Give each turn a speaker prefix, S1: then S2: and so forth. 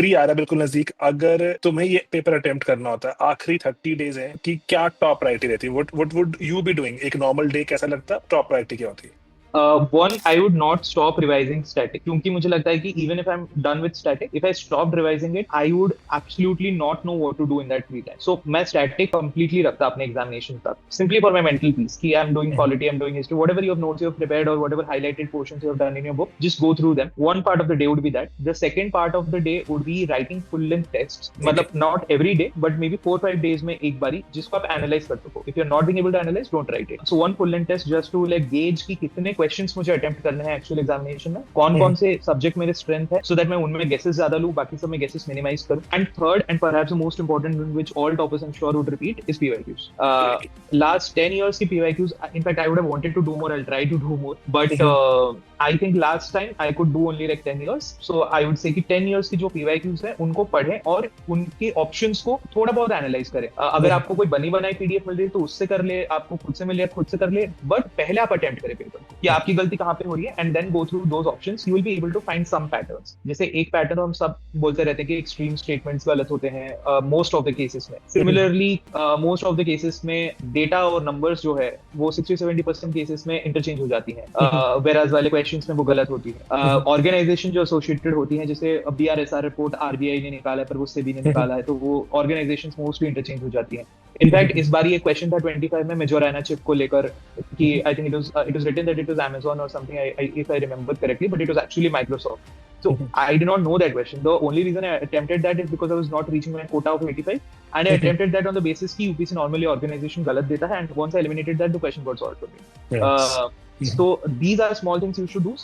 S1: Pre आ रहा है बिल्कुल नजदीक, अगर तुम्हें ये पेपर अटेम्प्ट करना होता है, आखिरी 30 डेज है, कि क्या टॉप प्रायोरिटी रहती है? What would you be doing? एक नॉर्मल डे कैसा लगता है, टॉप प्रायोरिटी क्या होती है?
S2: One, I would not stop revising static, क्योंकि मुझे लगता है कि even if I am done with static, if I stop revising it, I would absolutely not know what to do in that free time. So मैं static completely रखता अपने examination तक, simply for my mental peace, कि आई am doing polity, I am doing history, whatever you have notes you have prepared और whatever highlighted portions you have done in your book, just go through them. One part of the day would be that. The second part of the day would be writing full length test,
S1: okay.
S2: मतलब not every day but maybe 4-5 days में एक बारी, जिसको आप analyse कर सको. If you are not being able to analyse, don't write it. So one full length test just to like gauge कि कितने क्वेश्चंस मुझे अटेम्प्ट करने हैं एक्चुअल एग्जामिनेशन में, कौन कौन से सब्जेक्ट मेरे स्ट्रेंथ है, सो दैट मैं उनमें गेसेस ज्यादा लूं, बाकी सब में गेसेस मिनिमाइज करूं. And third and perhaps the most important, which all toppers I am sure would repeat, is PYQs. Last 10 years की PYQs, in fact I would have wanted to do more, I'll try to do more, but I think last time I could do only like 10 years. So I would say कि 10 years की जो PYQs है उनको पढ़ें और उनके options को थोड़ा बहुत एनालाइज करें. अगर आपको कोई बनी बनाई पीडीएफ मिल रही है तो उससे कर ले, आपको खुद से मिल रही है खुद से कर ले, बट पहले आप अटेम्प्ट करें पेपर को कि आपकी गलती कहाँ पे हो रही है, and then go through those options. You will be able to find some patterns. जैसे एक पैटर्न हम सब बोलते रहते हैं कि एक्सट्रीम स्टेटमेंट्स गलत होते हैं मोस्ट ऑफ द केसेस में. Similarly most of the cases में डेटा और नंबर्स जो है वो 60-70% केसेस में इंटरचेंज हो जाती है, वेराज वाले क्वेश्चंस में वो गलत होती है. ऑर्गेनाइजेशन जो एसोसिएटेड होती है, जैसे बीआरएसआर रिपोर्ट आरबीआई ने निकाला है पर वो सेबी ने निकाला है, तो वो ऑर्गेनाइजेशंस मोस्टली इंटरचेंज हो जाती हैं. इनफैक्ट इस बार ये क्वेश्चन था 25 में मेजोराना चिप को लेकर कि I think it was written that it was Amazon or something, if I remember correctly, but it was actually Microsoft. So I did not know that question. The only reason I attempted that is because I was not reaching my quota of 85, and I attempted that on the basis कि UPC normally organization गलत देता है, and once I eliminated that, the question got solved for me. So these are small things you should do.